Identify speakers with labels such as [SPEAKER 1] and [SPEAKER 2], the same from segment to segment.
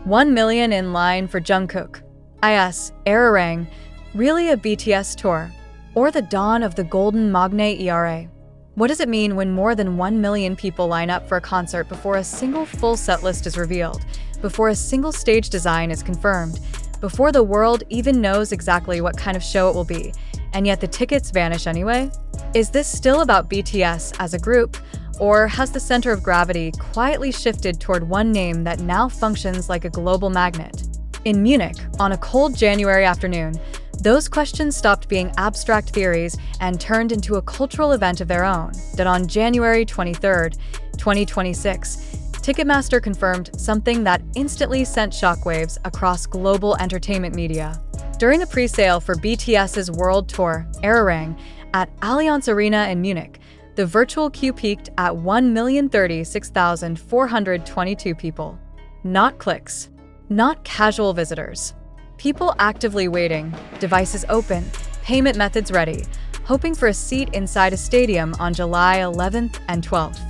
[SPEAKER 1] 1 million in line for Jungkook. IS, Arirang, really a BTS tour? Or the dawn of the golden magne era? What does it mean when more than 1 million people line up for a concert before a single full set list is revealed, before a single stage design is confirmed, before the world even knows exactly what kind of show it will be, and yet the tickets vanish anyway? Is this still about BTS as a group, or has the center of gravity quietly shifted toward one name that now functions like a global magnet? In Munich, on a cold January afternoon, those questions stopped being abstract theories and turned into a cultural event of their own, that on January 23, 2026, Ticketmaster confirmed something that instantly sent shockwaves across global entertainment media. During the pre-sale for BTS's world tour, Arirang, at Allianz Arena in Munich, the virtual queue peaked at 1,036,422 people. Not clicks, not casual visitors. People actively waiting, devices open, payment methods ready, hoping for a seat inside a stadium on July 11th and 12th.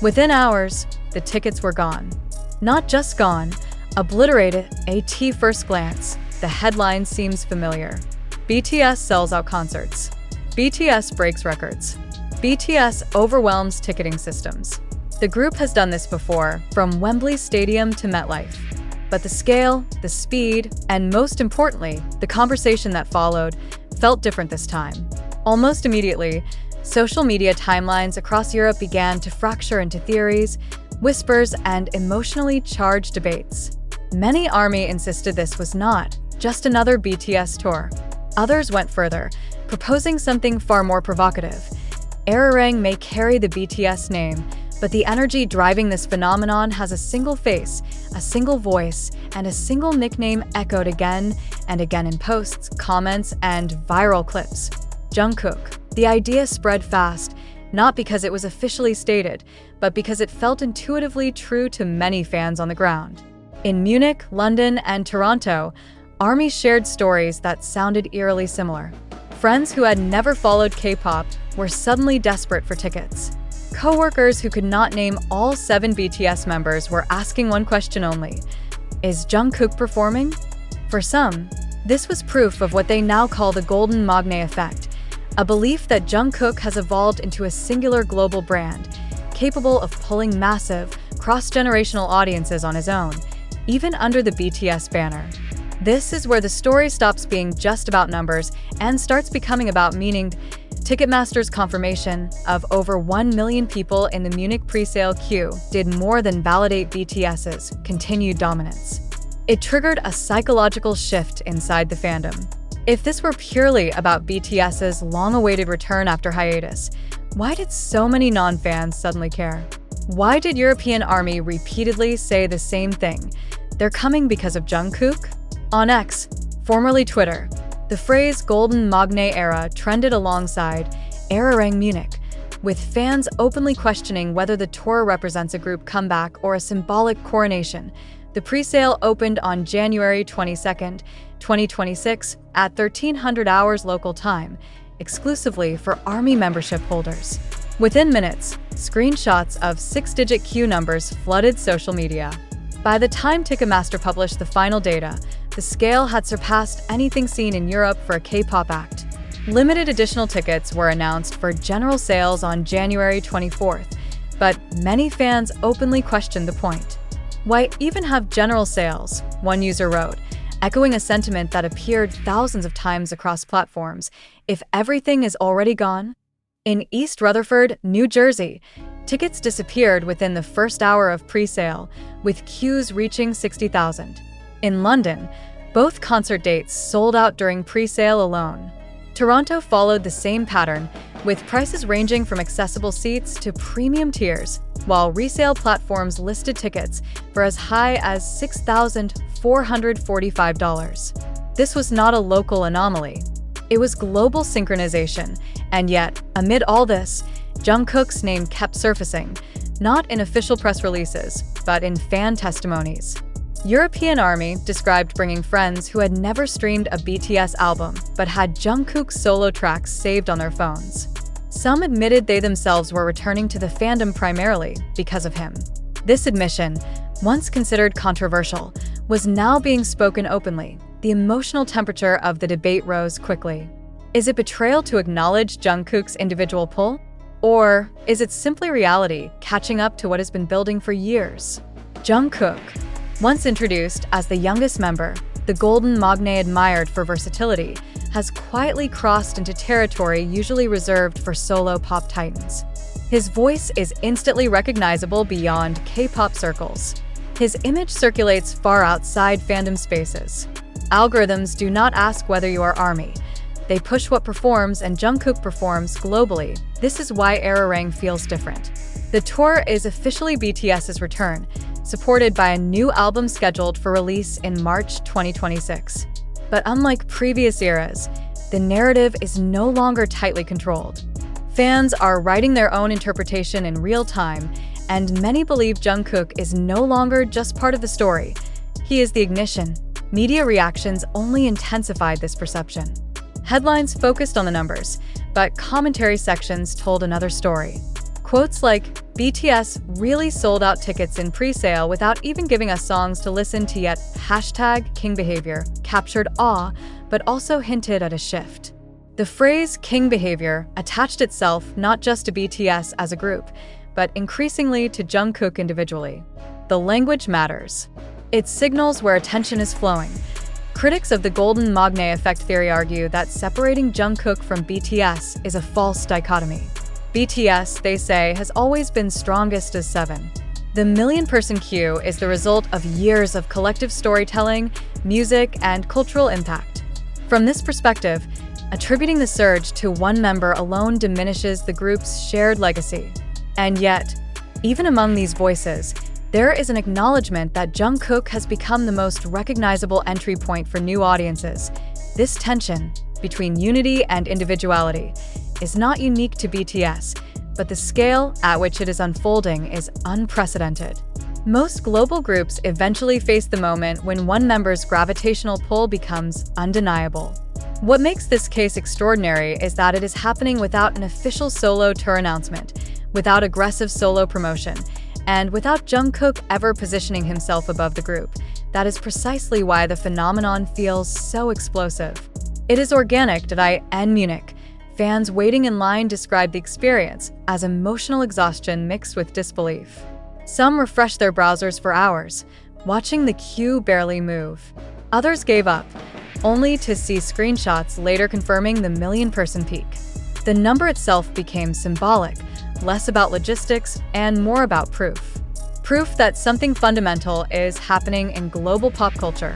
[SPEAKER 1] Within hours, the tickets were gone. Not just gone, obliterated at first glance. The headline seems familiar. BTS sells out concerts. BTS breaks records. BTS overwhelms ticketing systems. The group has done this before, from Wembley Stadium to MetLife. But the scale, the speed, and most importantly, the conversation that followed, felt different this time. Almost immediately, social media timelines across Europe began to fracture into theories, whispers, and emotionally charged debates. Many ARMY insisted this was not just another BTS tour. Others went further, proposing something far more provocative. Arirang may carry the BTS name, but the energy driving this phenomenon has a single face, a single voice, and a single nickname echoed again and again in posts, comments, and viral clips. Jungkook. The idea spread fast, not because it was officially stated, but because it felt intuitively true to many fans on the ground. In Munich, London, and Toronto, ARMY shared stories that sounded eerily similar. Friends who had never followed K-pop were suddenly desperate for tickets. Co-workers who could not name all 7 BTS members were asking one question only: is Jungkook performing? For some, this was proof of what they now call the golden magne effect, a belief that Jungkook has evolved into a singular global brand, capable of pulling massive, cross-generational audiences on his own, even under the BTS banner. This is where the story stops being just about numbers and starts becoming about meaning. Ticketmaster's confirmation of over 1 million people in the Munich pre-sale queue did more than validate BTS's continued dominance. It triggered a psychological shift inside the fandom. If this were purely about BTS's long-awaited return after hiatus, why did so many non-fans suddenly care? Why did European ARMY repeatedly say the same thing? They're coming because of Jungkook? On X, formerly Twitter, the phrase Golden Magne Era trended alongside Arirang Munich, with fans openly questioning whether the tour represents a group comeback or a symbolic coronation. The pre-sale opened on January 22, 2026 at 1300 hours local time, exclusively for ARMY membership holders. Within minutes, screenshots of 6-digit queue numbers flooded social media. By the time Ticketmaster published the final data, the scale had surpassed anything seen in Europe for a K-pop act. Limited additional tickets were announced for general sales on January 24th, but many fans openly questioned the point. Why even have general sales? One user wrote, echoing a sentiment that appeared thousands of times across platforms, if everything is already gone? In East Rutherford, New Jersey, tickets disappeared within the first hour of pre-sale, with queues reaching 60,000. In London, both concert dates sold out during pre-sale alone. Toronto followed the same pattern, with prices ranging from accessible seats to premium tiers, while resale platforms listed tickets for as high as $6,445. This was not a local anomaly. It was global synchronization, and yet, amid all this, Jungkook's name kept surfacing, not in official press releases, but in fan testimonies. European ARMY described bringing friends who had never streamed a BTS album but had Jungkook's solo tracks saved on their phones. Some admitted they themselves were returning to the fandom primarily because of him. This admission, once considered controversial, was now being spoken openly. The emotional temperature of the debate rose quickly. Is it betrayal to acknowledge Jungkook's individual pull? Or is it simply reality catching up to what has been building for years? Jungkook, once introduced as the youngest member, the golden magne admired for versatility, has quietly crossed into territory usually reserved for solo pop titans. His voice is instantly recognizable beyond K-pop circles. His image circulates far outside fandom spaces. Algorithms do not ask whether you are ARMY. They push what performs, and Jungkook performs globally. This is why Arirang feels different. The tour is officially BTS's return, supported by a new album scheduled for release in March 2026. But unlike previous eras, the narrative is no longer tightly controlled. Fans are writing their own interpretation in real time, and many believe Jungkook is no longer just part of the story. He is the ignition. Media reactions only intensified this perception. Headlines focused on the numbers, but commentary sections told another story. Quotes like, BTS really sold out tickets in pre-sale without even giving us songs to listen to yet, #King Behavior captured awe, but also hinted at a shift. The phrase King Behavior attached itself not just to BTS as a group, but increasingly to Jungkook individually. The language matters. It signals where attention is flowing. Critics of the golden magne effect theory argue that separating Jungkook from BTS is a false dichotomy. BTS, they say, has always been strongest as seven. The million-person queue is the result of years of collective storytelling, music, and cultural impact. From this perspective, attributing the surge to one member alone diminishes the group's shared legacy. And yet, even among these voices, there is an acknowledgement that Jungkook has become the most recognizable entry point for new audiences. This tension between unity and individuality is not unique to BTS, but the scale at which it is unfolding is unprecedented. Most global groups eventually face the moment when one member's gravitational pull becomes undeniable. What makes this case extraordinary is that it is happening without an official solo tour announcement, without aggressive solo promotion, and without Jungkook ever positioning himself above the group. That is precisely why the phenomenon feels so explosive. It is organic. In Munich, fans waiting in line described the experience as emotional exhaustion mixed with disbelief. Some refreshed their browsers for hours, watching the queue barely move. Others gave up, only to see screenshots later confirming the million-person peak. The number itself became symbolic, less about logistics and more about proof. Proof that something fundamental is happening in global pop culture.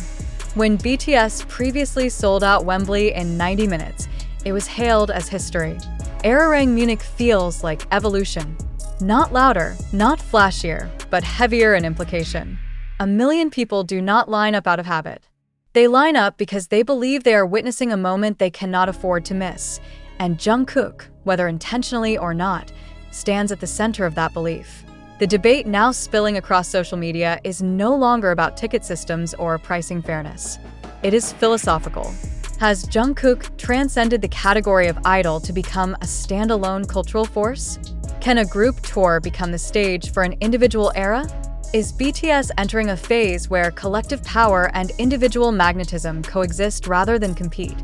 [SPEAKER 1] When BTS previously sold out Wembley in 90 minutes, it was hailed as history. Arirang Munich feels like evolution. Not louder, not flashier, but heavier in implication. 1 million people do not line up out of habit. They line up because they believe they are witnessing a moment they cannot afford to miss. And Jungkook, whether intentionally or not, stands at the center of that belief. The debate now spilling across social media is no longer about ticket systems or pricing fairness. It is philosophical. Has Jungkook transcended the category of idol to become a standalone cultural force? Can a group tour become the stage for an individual era? Is BTS entering a phase where collective power and individual magnetism coexist rather than compete?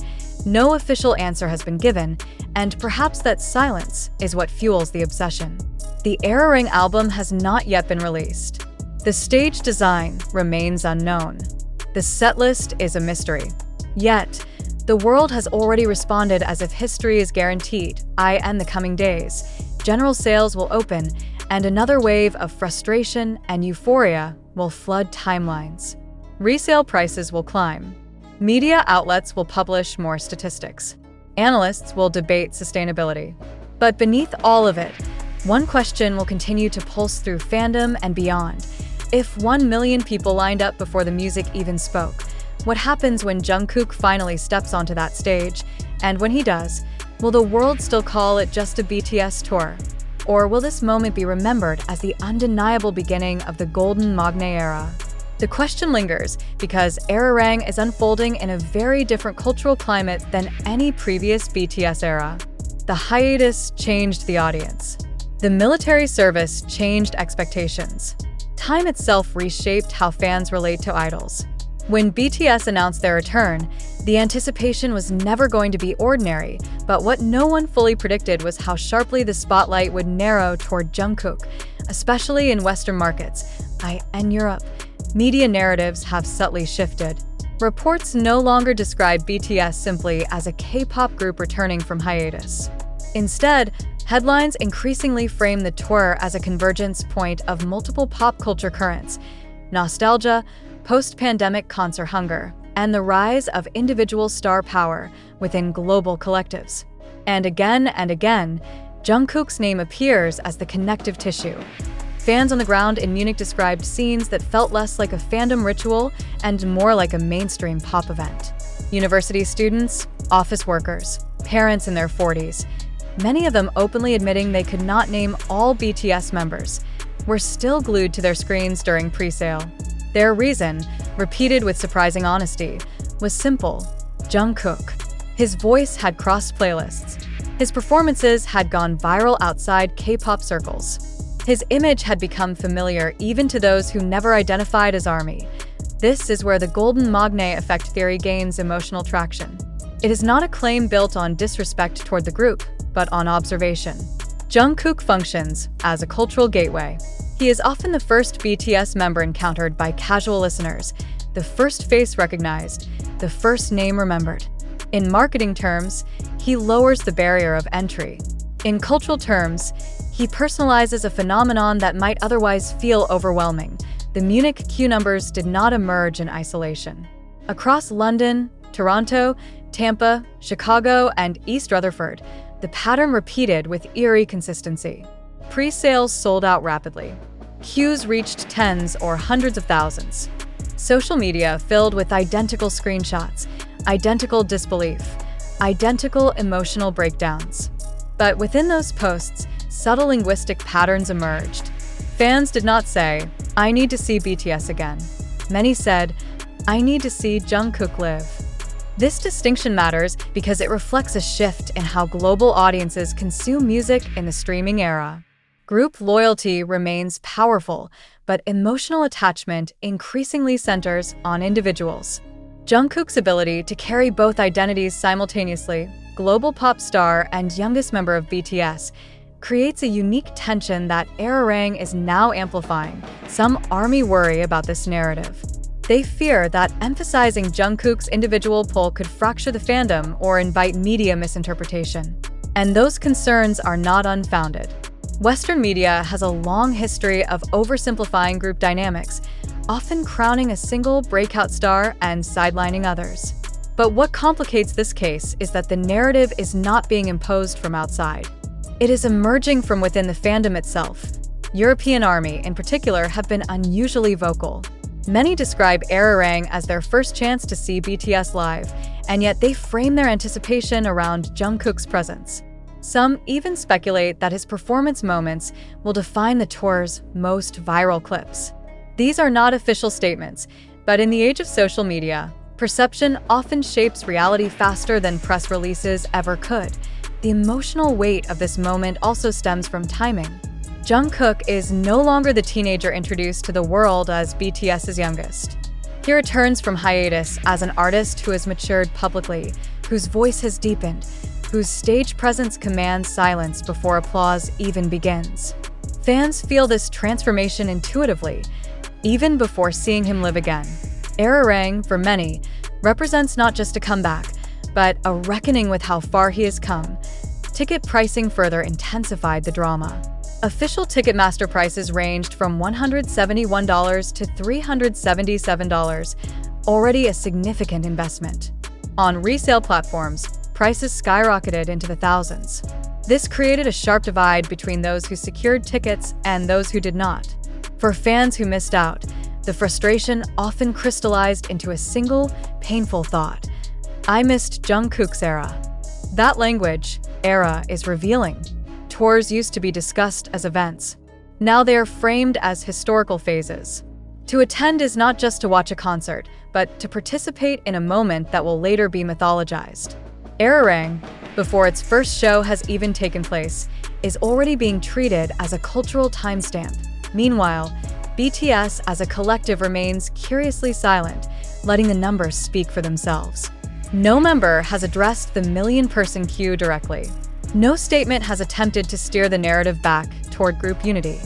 [SPEAKER 1] No official answer has been given, and perhaps that silence is what fuels the obsession. The Arirang album has not yet been released. The stage design remains unknown. The setlist is a mystery. Yet, the world has already responded as if history is guaranteed. In the coming days, general sales will open, and another wave of frustration and euphoria will flood timelines. Resale prices will climb. Media outlets will publish more statistics. Analysts will debate sustainability. But beneath all of it, one question will continue to pulse through fandom and beyond. If 1 million people lined up before the music even spoke, what happens when Jungkook finally steps onto that stage? And when he does, will the world still call it just a BTS tour? Or will this moment be remembered as the undeniable beginning of the golden magne era? The question lingers because Arirang is unfolding in a very different cultural climate than any previous BTS era. The hiatus changed the audience. The military service changed expectations. Time itself reshaped how fans relate to idols. When BTS announced their return, the anticipation was never going to be ordinary, but what no one fully predicted was how sharply the spotlight would narrow toward Jungkook, especially in Western markets and Europe. Media narratives have subtly shifted. Reports no longer describe BTS simply as a K-pop group returning from hiatus. Instead, headlines increasingly frame the tour as a convergence point of multiple pop culture currents: nostalgia, post-pandemic concert hunger, and the rise of individual star power within global collectives. And again, Jungkook's name appears as the connective tissue. Fans on the ground in Munich described scenes that felt less like a fandom ritual and more like a mainstream pop event. University students, office workers, parents in their 40s, many of them openly admitting they could not name all BTS members, were still glued to their screens during pre-sale. Their reason, repeated with surprising honesty, was simple: Jungkook. His voice had crossed playlists. His performances had gone viral outside K-pop circles. His image had become familiar even to those who never identified as ARMY. This is where the golden magne effect theory gains emotional traction. It is not a claim built on disrespect toward the group, but on observation. Jungkook functions as a cultural gateway. He is often the first BTS member encountered by casual listeners, the first face recognized, the first name remembered. In marketing terms, he lowers the barrier of entry. In cultural terms, he personalizes a phenomenon that might otherwise feel overwhelming. The Munich queue numbers did not emerge in isolation. Across London, Toronto, Tampa, Chicago, and East Rutherford, the pattern repeated with eerie consistency. Pre-sales sold out rapidly. Queues reached tens or hundreds of thousands. Social media filled with identical screenshots, identical disbelief, identical emotional breakdowns. But within those posts, subtle linguistic patterns emerged. Fans did not say, "I need to see BTS again." Many said, "I need to see Jungkook live." This distinction matters because it reflects a shift in how global audiences consume music in the streaming era. Group loyalty remains powerful, but emotional attachment increasingly centers on individuals. Jungkook's ability to carry both identities simultaneously, global pop star and youngest member of BTS, creates a unique tension that Arirang is now amplifying. Some ARMY worry about this narrative. They fear that emphasizing Jungkook's individual pull could fracture the fandom or invite media misinterpretation. And those concerns are not unfounded. Western media has a long history of oversimplifying group dynamics, often crowning a single breakout star and sidelining others. But what complicates this case is that the narrative is not being imposed from outside. It is emerging from within the fandom itself. European ARMY, in particular, have been unusually vocal. Many describe Arirang as their first chance to see BTS live, and yet they frame their anticipation around Jungkook's presence. Some even speculate that his performance moments will define the tour's most viral clips. These are not official statements, but in the age of social media, perception often shapes reality faster than press releases ever could. The emotional weight of this moment also stems from timing. Jungkook is no longer the teenager introduced to the world as BTS's youngest. He returns from hiatus as an artist who has matured publicly, whose voice has deepened, whose stage presence commands silence before applause even begins. Fans feel this transformation intuitively, even before seeing him live again. Arirang, for many, represents not just a comeback, but a reckoning with how far he has come. Ticket pricing further intensified the drama. Official Ticketmaster prices ranged from $171 to $377, already a significant investment. On resale platforms, prices skyrocketed into the thousands. This created a sharp divide between those who secured tickets and those who did not. For fans who missed out, the frustration often crystallized into a single, painful thought: "I missed Jungkook's era." That language, era, is revealing. Tours used to be discussed as events. Now they are framed as historical phases. To attend is not just to watch a concert, but to participate in a moment that will later be mythologized. Arirang, before its first show has even taken place, is already being treated as a cultural timestamp. Meanwhile, BTS as a collective remains curiously silent, letting the numbers speak for themselves. No member has addressed the million-person queue directly. No statement has attempted to steer the narrative back toward group unity.